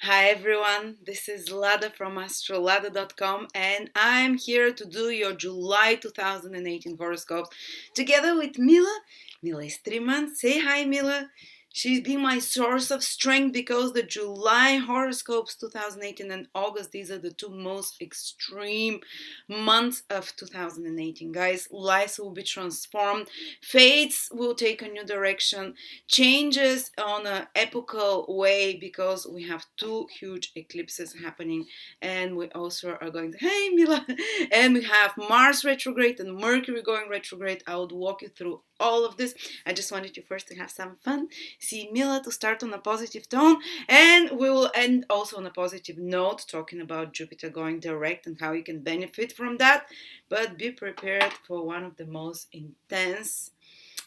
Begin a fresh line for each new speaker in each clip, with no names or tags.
Hi everyone, this is Lada from astrolada.com and I'm here to do your July 2018 horoscope together with Mila. Mila is 3 months. Say hi, Mila. She's been my source of strength because the July horoscopes 2018 and August, these are the two most extreme months of 2018. Guys, lives will be transformed, fates will take a new direction, changes on an epochal way because we have two huge eclipses happening, and we also are going to, hey Mila, and we have Mars retrograde and Mercury going retrograde. I would walk you through all of this. I just wanted you first to have some fun, see Mila, to start on a positive tone, and we will end also on a positive note, talking about Jupiter going direct and how you can benefit from that. But be prepared for one of the most intense,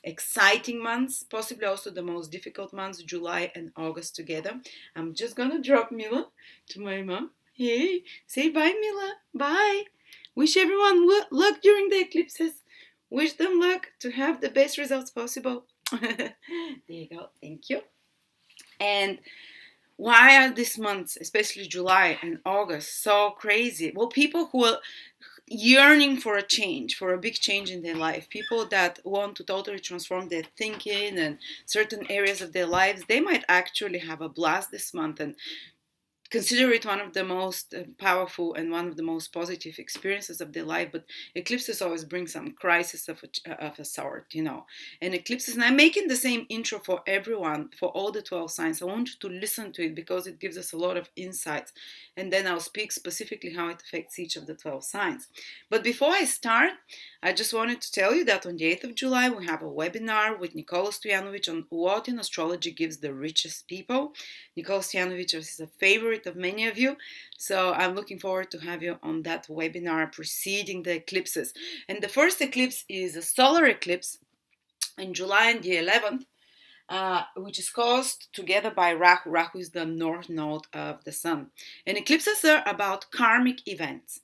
exciting months, possibly also the most difficult months, July and August together. I'm just gonna drop Mila to my mom. Hey, say bye, Mila. Bye. Wish everyone luck during the eclipses. Wish them luck to have the best results possible. There you go. Thank you. And why are these months, especially July and August, so crazy? Well, people who are yearning for a change, for a big change in their life, people that want to totally transform their thinking and certain areas of their lives, they might actually have a blast this month and consider it one of the most powerful and one of the most positive experiences of their life. But eclipses always bring some crisis of a sort. And eclipses, and I'm making the same intro for everyone, for all the 12 signs. I want you to listen to it because it gives us a lot of insights, and then I'll speak specifically how it affects each of the 12 signs. But before I start, I just wanted to tell you that on the 8th of July we have a webinar with Nicole Stojanovic on what in astrology gives the richest people. Nicole Stojanovic is a favorite of many of you, so I'm looking forward to have you on that webinar preceding the eclipses. And the first eclipse is a solar eclipse in July and the 11th, which is caused together by Rahu. Rahu is the north node of the sun. And eclipses are about karmic events,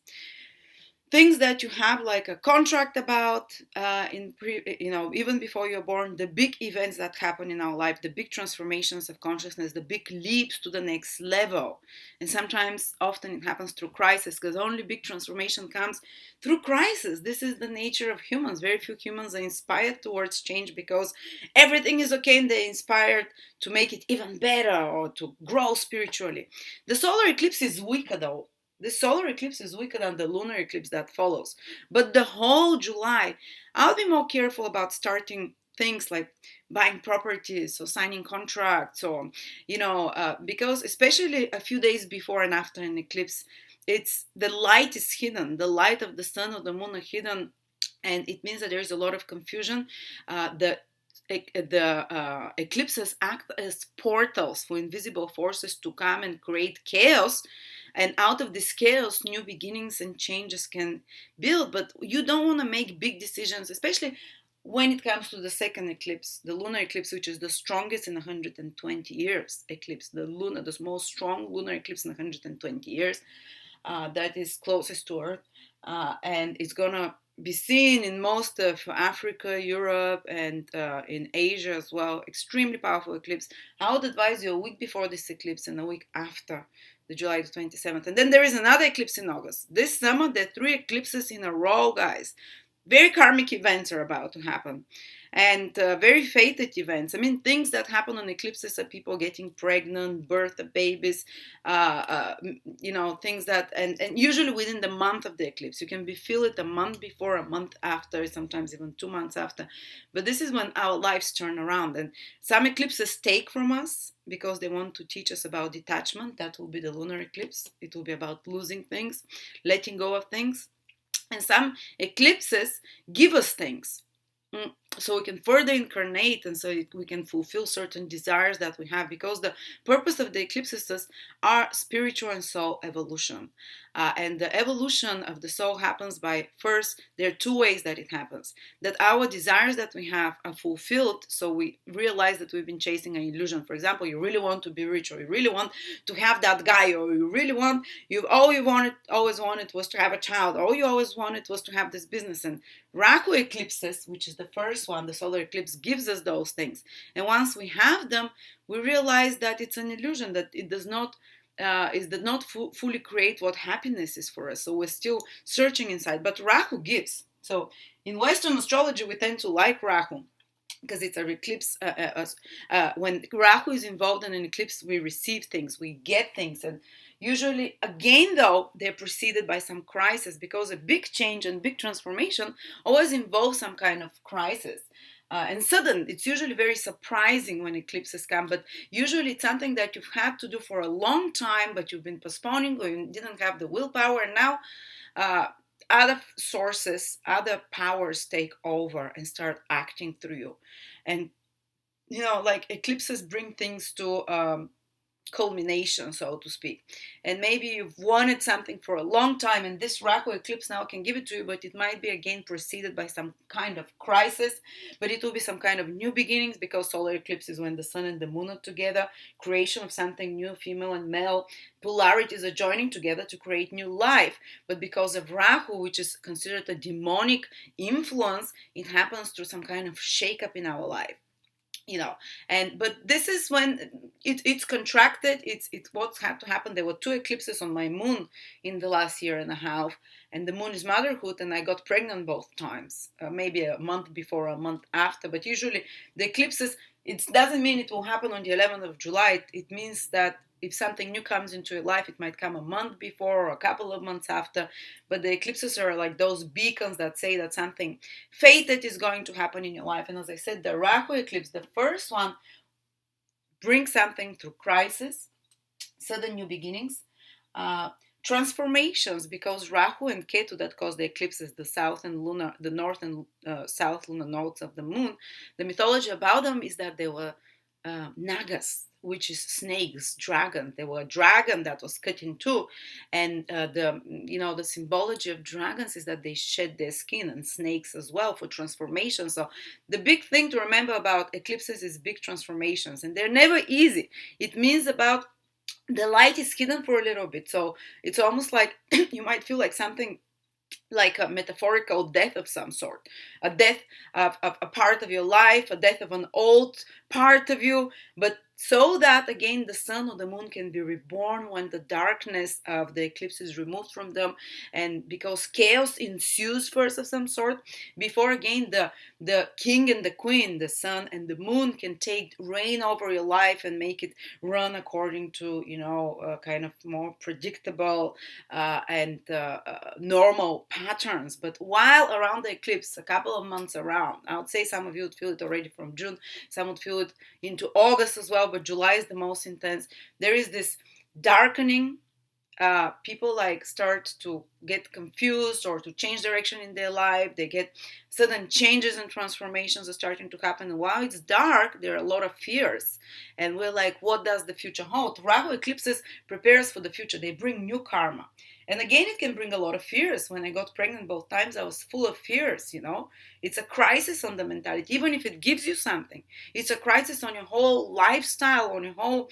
things that you have like a contract about even before you're born, the big events that happen in our life, the big transformations of consciousness, the big leaps to the next level. And sometimes, often it happens through crisis, because only big transformation comes through crisis. This is the nature of humans. Very few humans are inspired towards change because everything is okay and they're inspired to make it even better or to grow spiritually. The solar eclipse is weaker though. The solar eclipse is weaker than the lunar eclipse that follows. But the whole July, I'll be more careful about starting things like buying properties or signing contracts, or, because especially a few days before and after an eclipse, it's the light is hidden. The light of the sun or the moon are hidden, and it means that there's a lot of confusion. The eclipses act as portals for invisible forces to come and create chaos, and out of this chaos new beginnings and changes can build. But you don't want to make big decisions, especially when it comes to the second eclipse, the lunar eclipse, which is the strongest in 120 years eclipse, the most strong lunar eclipse in 120 years, that is closest to Earth, and it's gonna be seen in most of Africa, Europe, and in Asia as well. Extremely powerful eclipse. I would advise you a week before this eclipse and a week after the July 27th. And then there is another eclipse in August. This summer, there are 3 eclipses in a row, guys. Very karmic events are about to happen, and very fated events. I mean, things that happen on eclipses are people getting pregnant, birth of babies, things that, and usually within the month of the eclipse. You can feel it a month before, a month after, sometimes even 2 months after. But this is when our lives turn around, and some eclipses take from us because they want to teach us about detachment. That will be the lunar eclipse. It will be about losing things, letting go of things. And some eclipses give us things, so we can further incarnate, and so we can fulfill certain desires that we have, because the purpose of the eclipses are spiritual and soul evolution. And the evolution of the soul happens by, first, there are 2 ways that it happens: that our desires that we have are fulfilled, so we realize that we've been chasing an illusion. For example, you really want to be rich, or you really want to have that guy, or all you always wanted was to have a child, all you always wanted was to have this business. And Rahu eclipses, which is the first one, the solar eclipse, gives us those things. And once we have them, we realize that it's an illusion, that it does not is that not fully create what happiness is for us. So we're still searching inside. But Rahu gives. So in Western astrology, we tend to like Rahu because it's an eclipse. When Rahu is involved in an eclipse, we receive things, we get things, and usually, again, though, they're preceded by some crisis, because a big change and big transformation always involves some kind of crisis. And sudden, it's usually very surprising when eclipses come, but usually it's something that you've had to do for a long time, but you've been postponing, or you didn't have the willpower, and now other sources, other powers take over and start acting through you. And, like eclipses bring things to culmination, so to speak. And maybe you've wanted something for a long time, and this Rahu eclipse now can give it to you, but it might be again preceded by some kind of crisis, but it will be some kind of new beginnings, because solar eclipse is when the sun and the moon are together, creation of something new, female and male polarities are joining together to create new life. But because of Rahu, which is considered a demonic influence, it happens through some kind of shake-up in our life. But this is when it's contracted. It's what's had to happen. There were 2 eclipses on my moon in the last year and a half, and the moon is motherhood, and I got pregnant both times, maybe a month before, a month after. But usually the eclipses, it doesn't mean it will happen on the 11th of July. It means that if something new comes into your life, it might come a month before or a couple of months after. But the eclipses are like those beacons that say that something fated is going to happen in your life. And as I said, the Rahu eclipse, the first one, brings something through crisis, sudden new beginnings, transformations, because Rahu and Ketu, that cause the eclipses, the north and south lunar nodes of the moon, the mythology about them is that they were nagas, which is snakes, dragon. They were a dragon that was cut in two, and the symbology of dragons is that they shed their skin, and snakes as well, for transformation. So the big thing to remember about eclipses is big transformations, and they're never easy. It means about the light is hidden for a little bit, so it's almost like you might feel like something like a metaphorical death of some sort, a death of a part of your life, a death of an old part of you, but so that again the sun or the moon can be reborn when the darkness of the eclipse is removed from them, and because chaos ensues first of some sort, before again the king and the queen, the sun and the moon, can take reign over your life and make it run according to kind of more predictable and normal patterns. But while around the eclipse, a couple of months around, I would say some of you would feel it already from June, some would feel it into August as well, but July is the most intense. There is this darkening. People start to get confused or to change direction in their life. They get sudden changes and transformations are starting to happen. And while it's dark, there are a lot of fears. And we're like, what does the future hold? Rahu eclipses prepare us for the future. They bring new karma. And again, it can bring a lot of fears. When I got pregnant both times, I was full of fears, It's a crisis on the mentality. Even if it gives you something, it's a crisis on your whole lifestyle, on your whole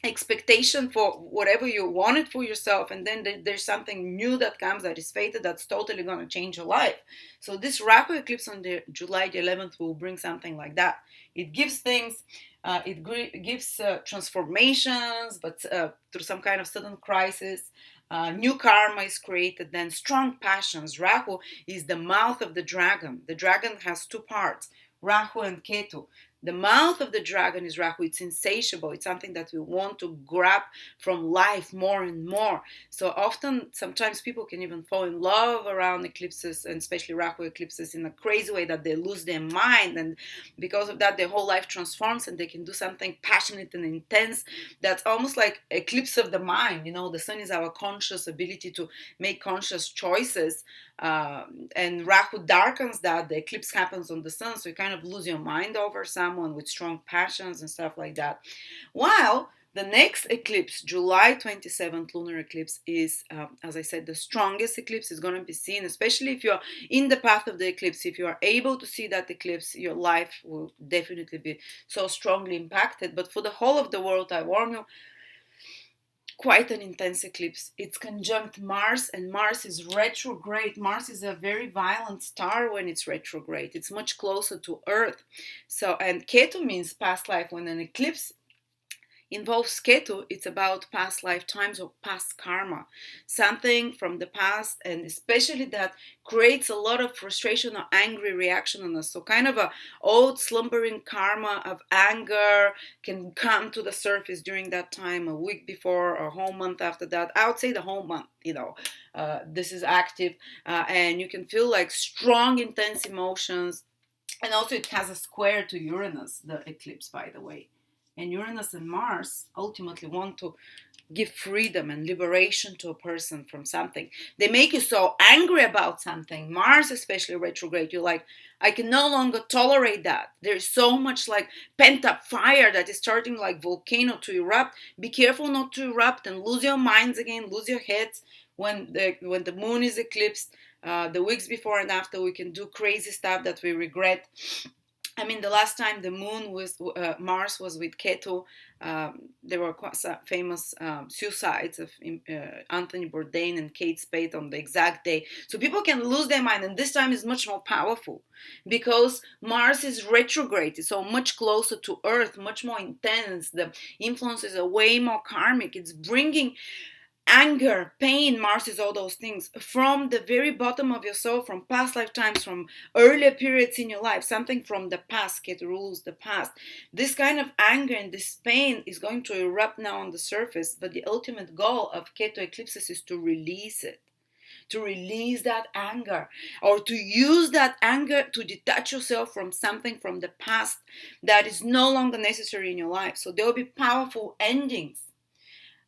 expectation for whatever you wanted for yourself. And then there's something new that comes that is fated, that's totally going to change your life. So this Rahu eclipse on the July the 11th will bring something like that. It gives things, it gives transformations, but through some kind of sudden crisis. New karma is created, then strong passions. Rahu is the mouth of the dragon. The dragon has 2 parts, Rahu and Ketu. The mouth of the dragon is Rahu. It's insatiable. It's something that we want to grab from life more and more. So often, sometimes people can even fall in love around eclipses, and especially Rahu eclipses, in a crazy way that they lose their mind. And because of that, their whole life transforms, and they can do something passionate and intense. That's almost like eclipse of the mind. The sun is our conscious ability to make conscious choices. And Rahu darkens that. The eclipse happens on the sun, so you kind of lose your mind over someone with strong passions and stuff like that. While the next eclipse, July 27th lunar eclipse, is, as I said, the strongest eclipse is going to be seen, especially if you're in the path of the eclipse. If you are able to see that eclipse, your life will definitely be so strongly impacted. But for the whole of the world, I warn you, quite an intense eclipse. It's conjunct Mars, and Mars is retrograde. Mars is a very violent star when it's retrograde. It's much closer to Earth. So, and Ketu means past life. When an eclipse involves Ketu, it's about past lifetimes or past karma, something from the past, and especially that creates a lot of frustration or angry reaction on us. So kind of a old slumbering karma of anger can come to the surface during that time, a week before or a whole month after that. I would say the whole month, this is active, and you can feel like strong, intense emotions. And also it has a square to Uranus, the eclipse, by the way. And Uranus and Mars ultimately want to give freedom and liberation to a person from something. They make you so angry about something. Mars, especially retrograde, you're like, I can no longer tolerate that. There's so much like pent up fire that is starting like volcano to erupt. Be careful not to erupt and lose your minds again, lose your heads when the moon is eclipsed. The weeks before and after, we can do crazy stuff that we regret. I mean, the last time the moon was, Mars was with Ketu, there were quite famous suicides of Anthony Bourdain and Kate Spade on the exact day. So people can lose their mind, and this time is much more powerful because Mars is retrograde, so much closer to Earth, much more intense. The influences are way more karmic. It's bringing anger, pain. Mars is all those things from the very bottom of your soul, from past lifetimes, from earlier periods in your life, something from the past. Ketu rules the past. This kind of anger and this pain is going to erupt now on the surface, but the ultimate goal of Ketu eclipses is to release it, to release that anger, or to use that anger to detach yourself from something from the past that is no longer necessary in your life. So there will be powerful endings.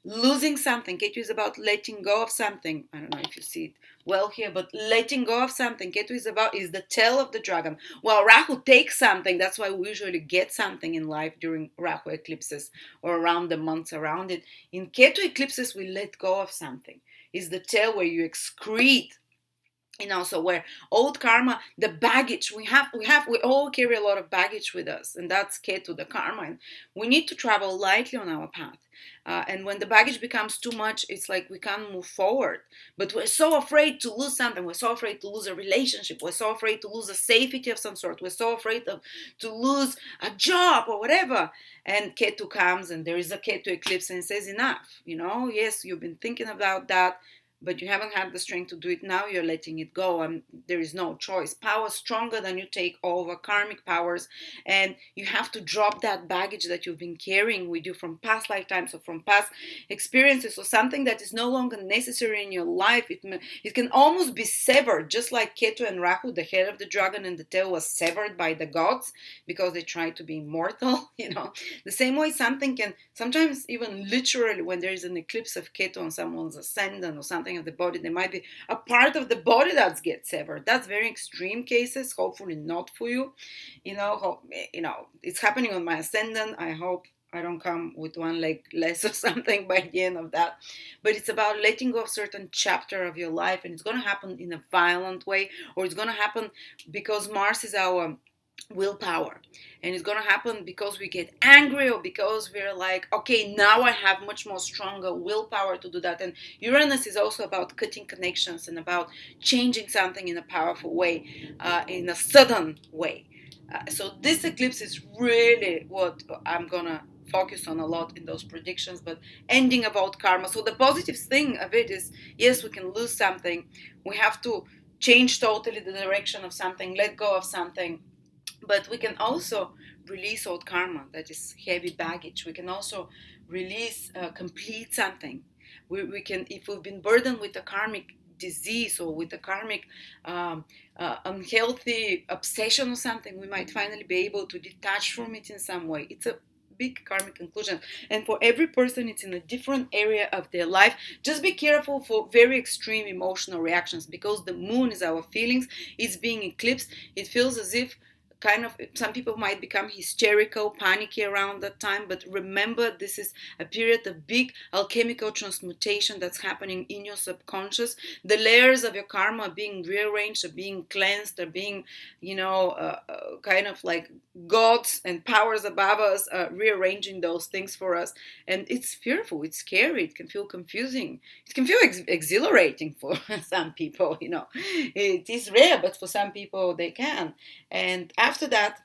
Losing something. Ketu is about letting go of something. I don't know if you see it well here, but letting go of something. Ketu is the tail of the dragon. While Rahu takes something, that's why we usually get something in life during Rahu eclipses or around the months around it. In Ketu eclipses, we let go of something. It's the tail where you excrete. So where old karma, the baggage we all carry a lot of baggage with us, and that's Ketu, the karma. And we need to travel lightly on our path. And when the baggage becomes too much, it's like we can't move forward. But we're so afraid to lose something. We're so afraid to lose a relationship. We're so afraid to lose a safety of some sort. We're so afraid to lose a job or whatever. And Ketu comes, and there is a Ketu eclipse, and says enough. Yes, you've been thinking about that, but you haven't had the strength to do it. Now you're letting it go, and there is no choice. Power stronger than you take over, karmic powers, and you have to drop that baggage that you've been carrying with you from past lifetimes or from past experiences, or something that is no longer necessary in your life. It can almost be severed, just like Ketu and Rahu, the head of the dragon and the tail, was severed by the gods because they tried to be immortal. The same way something can sometimes, even literally, when there is an eclipse of Ketu on someone's ascendant or something of the body, there might be a part of the body that gets severed. That's very extreme cases, hopefully not for you. It's happening on my ascendant. I hope I don't come with one leg less or something by the end of that. But it's about letting go of certain chapter of your life, and it's going to happen in a violent way, or it's going to happen because Mars is our willpower, and it's going to happen because we get angry, or because we're like, okay, now I have much more stronger willpower to do that. And Uranus is also about cutting connections and about changing something in a powerful way, in a sudden way. So this eclipse is really what I'm gonna focus on a lot in those predictions, but ending about karma. So the positive thing of it is, yes, we can lose something. We have to change totally the direction of something, let go of something. But we can also release old karma, that is heavy baggage. We can also release, complete something. We can, if we've been burdened with a karmic disease or with a karmic unhealthy obsession or something, we might finally be able to detach from it in some way. It's a big karmic conclusion, and for every person it's in a different area of their life. Just be careful for very extreme emotional reactions, because the moon is our feelings. It's being eclipsed. It feels as if some people might become hysterical, panicky around that time. But remember, this is a period of big alchemical transmutation that's happening in your subconscious. The layers of your karma are being rearranged, are being cleansed, are being, kind of like gods and powers above us rearranging those things for us. And it's fearful, it's scary, it can feel confusing, it can feel exhilarating for some people. It is rare, but for some people they can. And after that,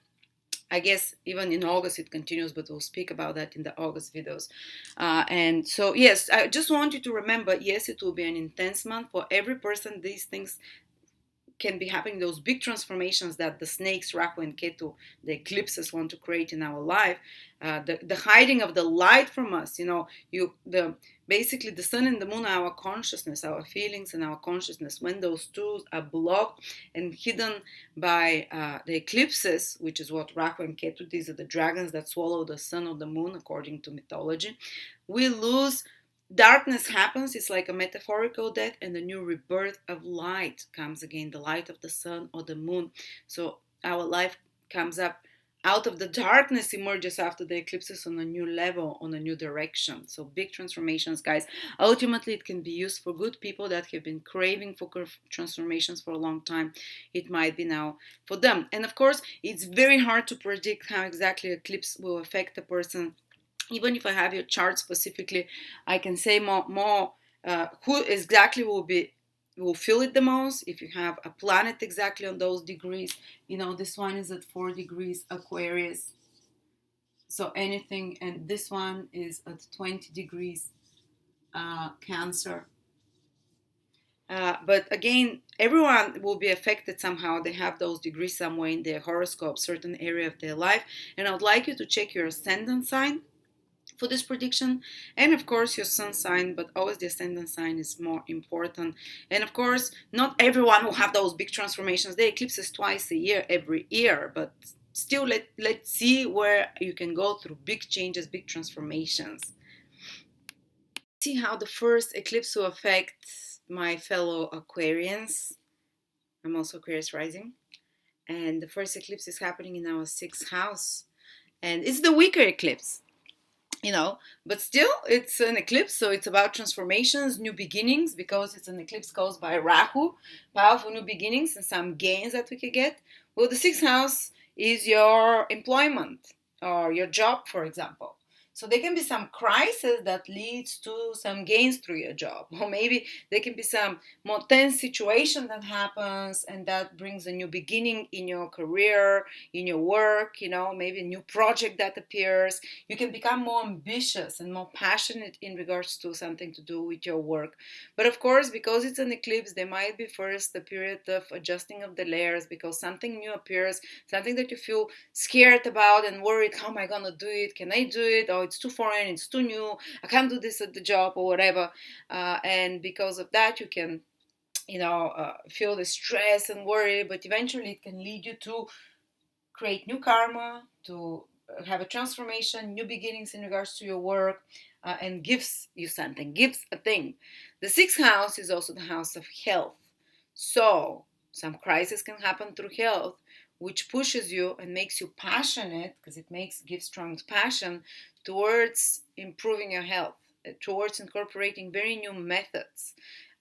I guess even in August it continues, but we'll speak about that in the August videos. And so, yes, I just want you to remember, yes, it will be an intense month for every person. These things can be happening, those big transformations that the snakes, Rahu and Ketu, the eclipses want to create in our life, the hiding of the light from us, basically the sun and the moon are our consciousness, our feelings and our consciousness. When those two are blocked and hidden by the eclipses, which is what Rahu and Ketu, these are the dragons that swallow the sun or the moon according to mythology, we lose. Darkness happens, it's like a metaphorical death, and the new rebirth of light comes again, the light of the sun or the moon. So our life comes up out of the darkness, emerges after the eclipses on a new level, on a new direction. So big transformations, guys. Ultimately, it can be used for good people that have been craving for transformations for a long time. It might be now for them. And of course, it's very hard to predict how exactly eclipse will affect a person. Even if I have your chart specifically, I can say more who exactly will feel it the most. If you have a planet exactly on those degrees, this one is at 4 degrees Aquarius, so anything, and this one is at 20 degrees Cancer. But again, everyone will be affected somehow. They have those degrees somewhere in their horoscope, certain area of their life. And I would like you to check your ascendant sign for this prediction, and of course your sun sign, but always the ascendant sign is more important. And of course, not everyone will have those big transformations. The eclipse is twice a year, every year, but still let's see where you can go through big changes, big transformations. See how the first eclipse will affect my fellow Aquarians. I'm also Aquarius rising, and the first eclipse is happening in our 6th house, and it's the weaker eclipse. But still it's an eclipse, so it's about transformations, new beginnings, because it's an eclipse caused by Rahu, powerful new beginnings and some gains that we could get. Well, the 6th house is your employment or your job, for example. So there can be some crisis that leads to some gains through your job, or maybe there can be some more tense situation that happens and that brings a new beginning in your career, in your work, maybe a new project that appears. You can become more ambitious and more passionate in regards to something to do with your work. But of course, because it's an eclipse, there might be first a period of adjusting of the layers, because something new appears, something that you feel scared about and worried, how am I gonna do it? Can I do it? Oh, it's too foreign, it's too new, I can't do this at the job or whatever. And because of that, you can feel the stress and worry, but eventually it can lead you to create new karma, to have a transformation, new beginnings in regards to your work, and gives you something, gives a thing. The 6th house is also the house of health. So some crisis can happen through health, which pushes you and makes you passionate, because it gives strong passion towards improving your health, towards incorporating very new methods.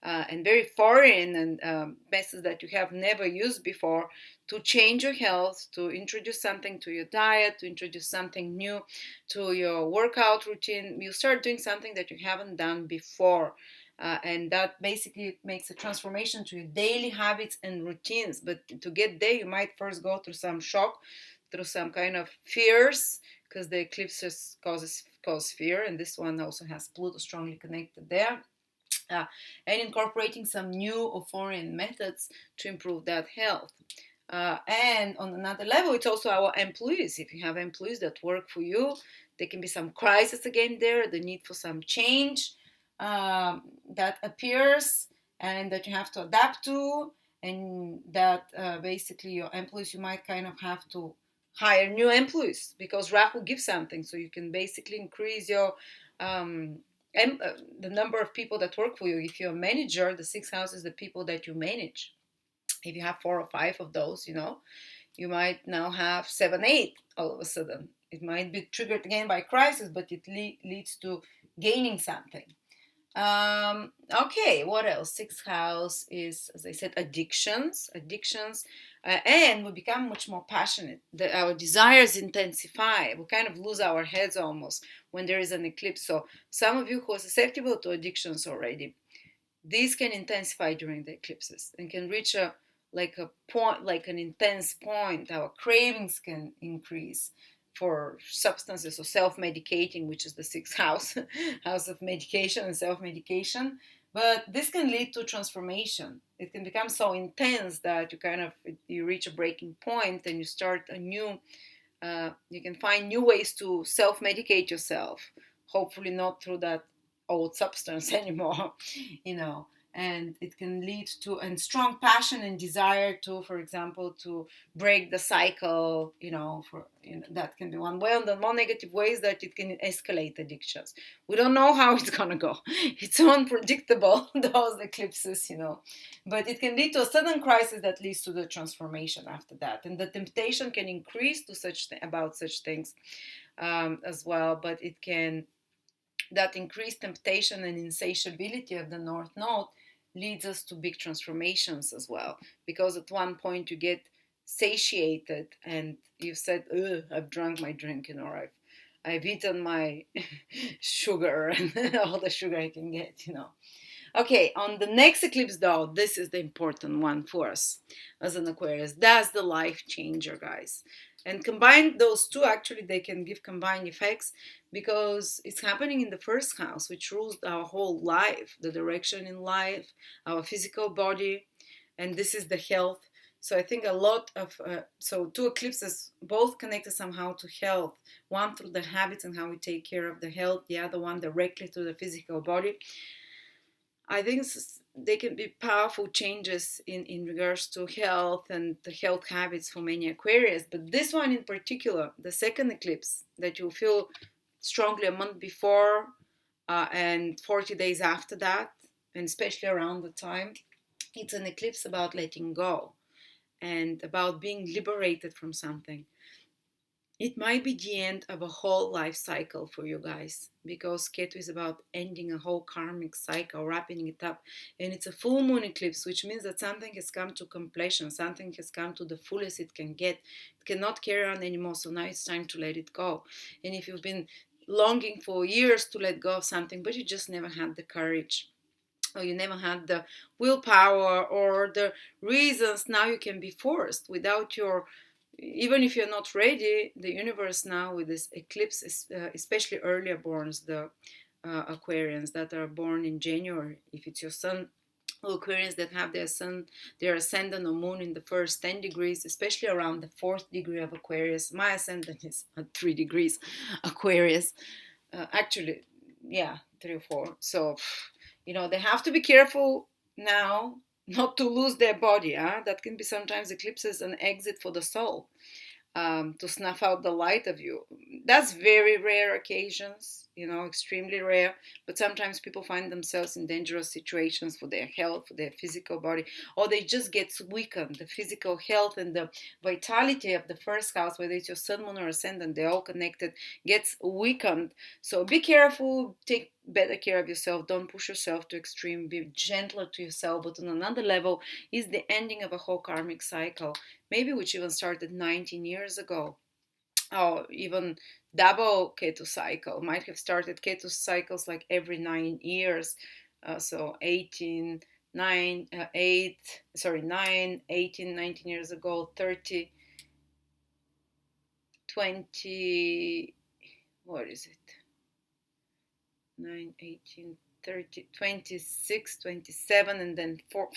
And very foreign and methods that you have never used before, to change your health, to introduce something to your diet, to introduce something new to your workout routine. You start doing something that you haven't done before. And that basically makes a transformation to your daily habits and routines. But to get there, you might first go through some shock, through some kind of fears, because the eclipses cause fear, and this one also has Pluto strongly connected there. And incorporating some new or foreign methods to improve that health. And on another level, it's also our employees. If you have employees that work for you, there can be some crisis again there, the need for some change that appears and that you have to adapt to, and that basically your employees, you might kind of have to hire new employees, because Rahu gives something, so you can basically increase your the number of people that work for you. If you're a manager, the 6th house is the people that you manage. If you have 4 or 5 of those, you might now have 7, 8 all of a sudden. It might be triggered again by crisis, but it leads to gaining something. Okay, what else? 6th house is, as I said, addictions, and we become much more passionate. Our desires intensify. We kind of lose our heads almost when there is an eclipse. So some of you who are susceptible to addictions already, these can intensify during the eclipses and can reach a like a point, like an intense point. Our cravings can increase for substances or self-medicating, which is the sixth house, house of medication and self-medication. But this can lead to transformation. It can become so intense that you reach a breaking point and you start a new. You can find new ways to self-medicate yourself. Hopefully, not through that old substance anymore, you know. And it can lead to a strong passion and desire to, for example, to break the cycle. That can be one way. And the more negative ways that it can escalate addictions. We don't know how it's gonna go. It's so unpredictable, those eclipses. But it can lead to a sudden crisis that leads to the transformation after that, and the temptation can increase to about such things as well. But that increased temptation and insatiability of the North Node leads us to big transformations as well, because at one point you get satiated and you've said, I've drunk my drink, or I've eaten my sugar and all the sugar I can get. Okay, on the next eclipse, though, this is the important one for us as an Aquarius. That's the life changer, guys. And combine those two, actually, they can give combined effects because it's happening in the first house, which rules our whole life, the direction in life, our physical body, and this is the health. So I think a lot of, two eclipses both connected somehow to health. One through the habits and how we take care of the health, the other one directly to the physical body. I think they can be powerful changes in regards to health and the health habits for many Aquarius. But this one in particular, the second eclipse that you'll feel strongly a month before and 40 days after that, and especially around the time, it's an eclipse about letting go and about being liberated from something. It might be the end of a whole life cycle for you guys, because Ketu is about ending a whole karmic cycle, wrapping it up. And it's a full moon eclipse, which means that something has come to completion, something has come to the fullest it can get. It cannot carry on anymore, so now it's time to let it go. And if you've been longing for years to let go of something, but you just never had the courage, or you never had the willpower or the reasons, now you can be forced without even if you're not ready. The universe now with this eclipse, especially earlier borns, the Aquarians that are born in January, if it's your sun, or Aquarians that have their ascendant or moon in the first 10 degrees, especially around the 4th degree of Aquarius. My ascendant is at 3 degrees Aquarius. Actually, yeah, 3 or 4. So, they have to be careful now not to lose their body. That can be sometimes eclipses an exit for the soul, to snuff out the light of you. That's very rare occasions, extremely rare. But sometimes people find themselves in dangerous situations for their health, for their physical body, or they just get weakened. The physical health and the vitality of the first house, whether it's your sun, moon, or ascendant, they're all connected, gets weakened. So be careful, take better care of yourself. Don't push yourself to extreme. Be gentler to yourself. But on another level is the ending of a whole karmic cycle, maybe which even started 19 years ago, or even double Ketu cycle. Might have started Ketu cycles like every 9 years. So 18, 9, 8, 9, 18, 19 years ago, 30, 20, what is it? 9, 18, 30, 26, 27, and then 4,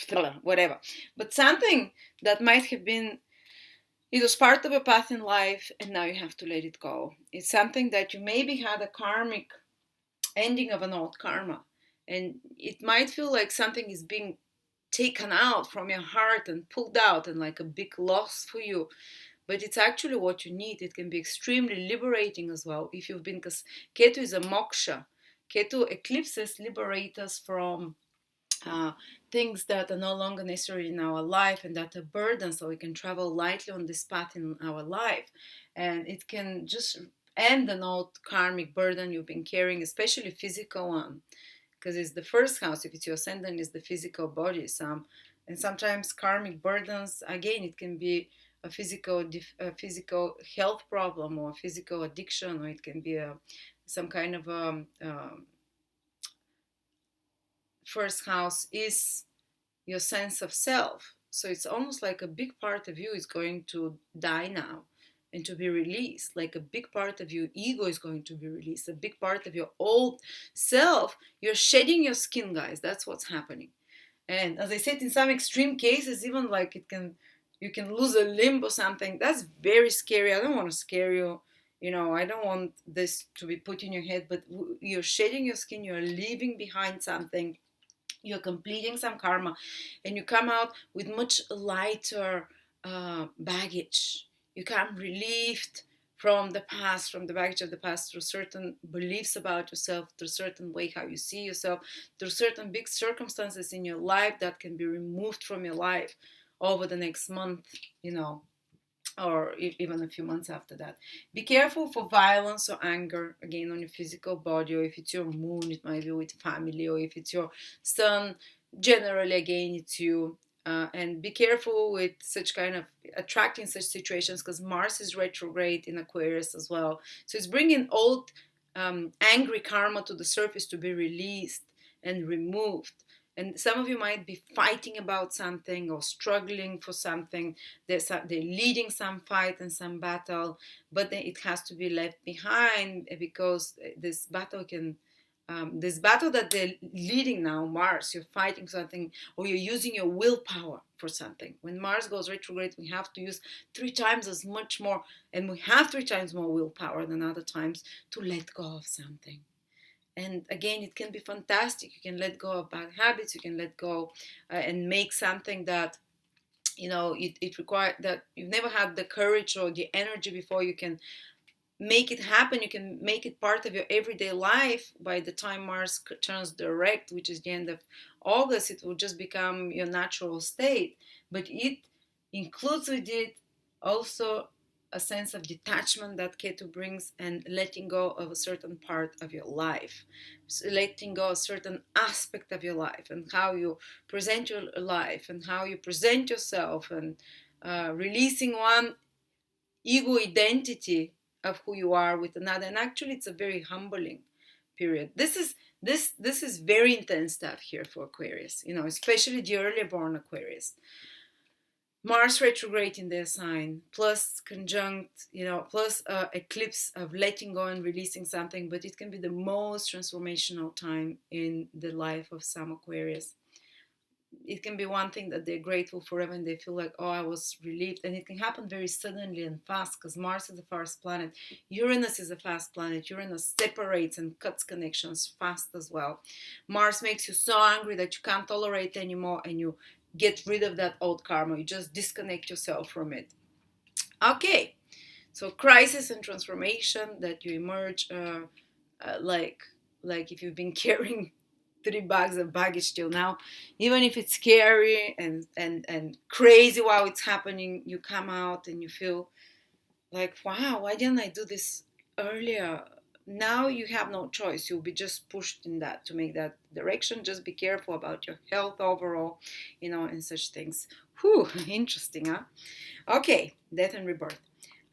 whatever. But something that might have been, it was part of a path in life, and now you have to let it go. It's something that you maybe had a karmic ending of an old karma, and it might feel like something is being taken out from your heart and pulled out, and like a big loss for you. But it's actually what you need. It can be extremely liberating as well. If you've been, because Ketu is a moksha. Ketu eclipses liberate us from things that are no longer necessary in our life and that are burden, so we can travel lightly on this path in our life. And it can just end an old karmic burden you've been carrying, especially physical one, because it's the first house. If it's your ascendant, is the physical body. And sometimes karmic burdens, again, it can be a physical health problem, or a physical addiction, or it can be some kind of first house is your sense of self. So it's almost like a big part of you is going to die now and to be released. Like a big part of your ego is going to be released. A big part of your old self, you're shedding your skin, guys. That's what's happening. And as I said, in some extreme cases, even like you can lose a limb or something. That's very scary. I don't want to scare you. I don't want this to be put in your head, but you're shedding your skin, you're leaving behind something, you're completing some karma, and you come out with much lighter baggage. You come relieved from the past, from the baggage of the past, through certain beliefs about yourself, through certain way how you see yourself, through certain big circumstances in your life that can be removed from your life over the next month, or even a few months after that. Be careful for violence or anger, again, on your physical body, or if it's your moon, it might be with family, or if it's your sun, generally, again, it's you. And be careful with such kind of attracting such situations, because Mars is retrograde in Aquarius as well. So it's bringing old angry karma to the surface to be released and removed. And some of you might be fighting about something or struggling for something. They're leading some fight and some battle, but then it has to be left behind, because this battle that they're leading now, Mars, you're fighting something, or you're using your willpower for something. When Mars goes retrograde, we have to use 3 times as much more, and we have 3 times more willpower than other times to let go of something. And again, it can be fantastic. You can let go of bad habits. You can let go and make something that, it requires, that you've never had the courage or the energy before. You can make it happen. You can make it part of your everyday life. By the time Mars turns direct, which is the end of August, it will just become your natural state. But it includes with it also a sense of detachment that Ketu brings, and letting go of a certain part of your life, so letting go of a certain aspect of your life, and how you present your life, and how you present yourself, and releasing one ego identity of who you are with another. And actually, it's a very humbling period. This is very intense stuff here for Aquarius, especially the earlier born Aquarius. Mars retrograde in their sign, plus conjunct, plus eclipse of letting go and releasing something, but it can be the most transformational time in the life of some Aquarius. It can be one thing that they're grateful forever and they feel like, oh, I was relieved. And it can happen very suddenly and fast, because Mars is a fast planet. Uranus is a fast planet. Uranus separates and cuts connections fast as well. Mars makes you so angry that you can't tolerate anymore, and you get rid of that old karma. You just disconnect yourself from it. Okay, so crisis and transformation, that you emerge like if you've been carrying 3 bags of baggage till now, even if it's scary and crazy while it's happening, you come out and you feel like, wow, why didn't I do this earlier? Now you have no choice. You'll be just pushed in that, to make that direction. Just be careful about your health overall, and such things. Whew, interesting, huh? Okay, death and rebirth.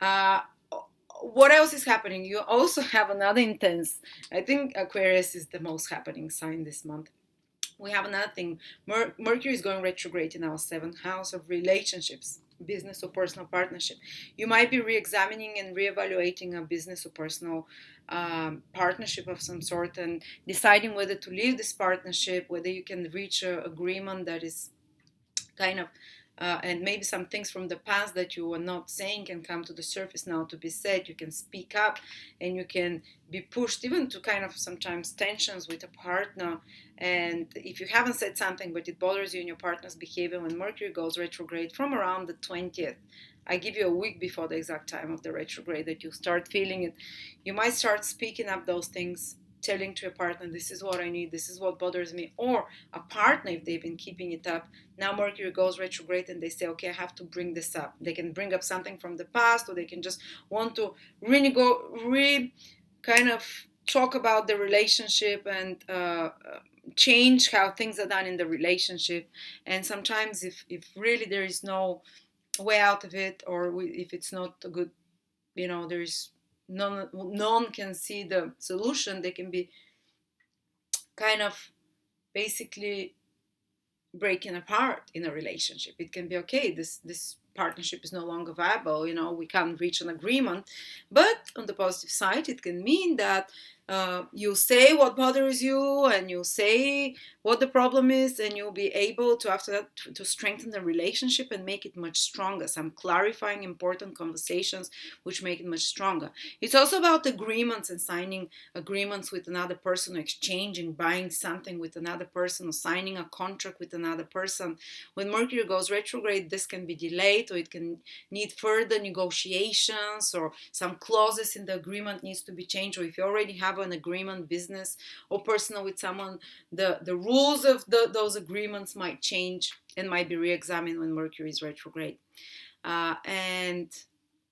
What else is happening? You also have another intense. I think Aquarius is the most happening sign this month. We have another thing. Mercury is going retrograde in our 7th house of relationships, business or personal partnership. You might be re-examining and re-evaluating a business or personal partnership of some sort, and deciding whether to leave this partnership, whether you can reach an agreement that is kind of and maybe some things from the past that you were not saying can come to the surface now to be said. You can speak up, and you can be pushed even to kind of sometimes tensions with a partner. And if you haven't said something but it bothers you in your partner's behavior, when Mercury goes retrograde from around the 20th, I give you a week before the exact time of the retrograde that you start feeling it, you might start speaking up those things, telling to your partner, this is what I need, this is what bothers me. Or a partner, if they've been keeping it up, now Mercury goes retrograde and they say, okay, I have to bring this up. They can bring up something from the past, or they can just want to kind of talk about the relationship and change how things are done in the relationship. And sometimes if really there is no way out of it, or if it's not a good, there is none can see the solution, they can be kind of basically breaking apart in a relationship. It can be okay, this partnership is no longer viable, we can't reach an agreement. But on the positive side, it can mean that you say what bothers you, and you say what the problem is, and you'll be able to, after that, to strengthen the relationship and make it much stronger. Some clarifying important conversations which make it much stronger. It's also about agreements and signing agreements with another person, or exchanging, buying something with another person, or signing a contract with another person. When Mercury goes retrograde, this can be delayed, or it can need further negotiations, or some clauses in the agreement needs to be changed. Or if you already have an agreement, business or personal, with someone, the rules of those agreements might change and might be re-examined when Mercury is retrograde. And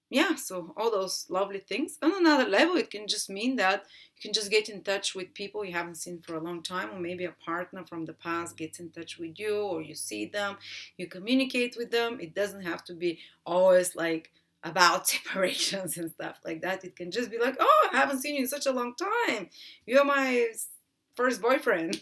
yeah, so all those lovely things. On another level, it can just mean that you can just get in touch with people you haven't seen for a long time, or maybe a partner from the past gets in touch with you, or you see them, you communicate with them. It doesn't have to be always like about separations and stuff like that. It can just be like, oh, I haven't seen you in such a long time. You're my first boyfriend,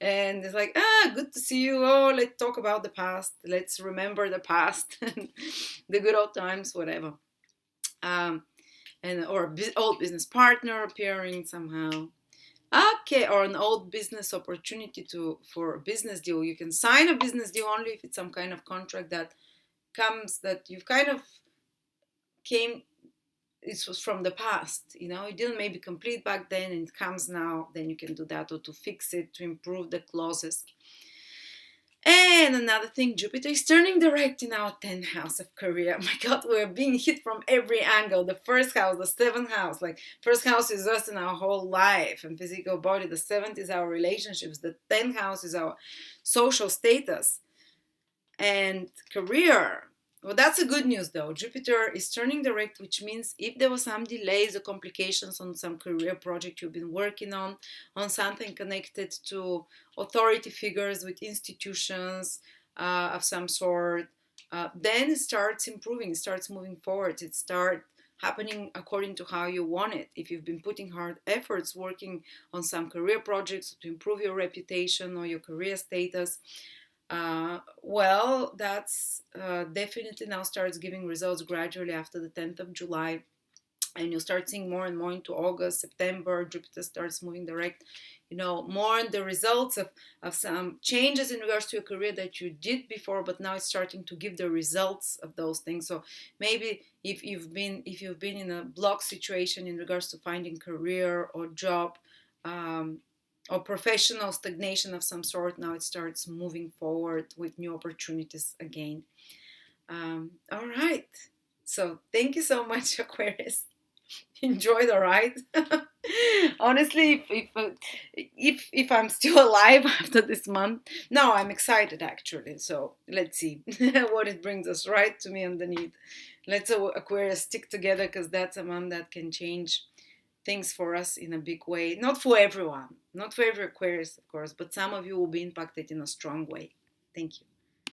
and it's like, good to see you. Oh, let's talk about the past. Let's remember the past, the good old times, whatever. Or old business partner appearing somehow. Okay, or an old business opportunity for a business deal. You can sign a business deal only if it's some kind of contract that comes, that you've kind of came, it was from the past, it didn't maybe complete back then and it comes now, then you can do that, or to fix it, to improve the clauses. And another thing, Jupiter is turning direct in our 10th house of career. My God, we're being hit from every angle. The first house, the 7th house, like first house is us in our whole life and physical body. The 7th is our relationships. The 10th house is our social status and career. Well, that's a good news though. Jupiter is turning direct, which means if there were some delays or complications on some career project you've been working on something connected to authority figures with institutions of some sort, then it starts improving, it starts moving forward, it starts happening according to how you want it. If you've been putting hard efforts working on some career projects to improve your reputation or your career status, well, that's definitely now starts giving results gradually after the 10th of July. And you'll start seeing more and more into August, September. Jupiter starts moving direct, more on the results of some changes in regards to your career that you did before, but now it's starting to give the results of those things. So maybe if you've been in a block situation in regards to finding career or job, or professional stagnation of some sort, now it starts moving forward with new opportunities again. All right. So thank you so much, Aquarius. Enjoy the ride. Honestly, if I'm still alive after this month, no, I'm excited actually. So let's see what it brings us. Right to me underneath. Let's Aquarius stick together, because that's a month that can change things for us in a big way. Not for everyone, not for every Aquarius, of course, but some of you will be impacted in a strong way. Thank you.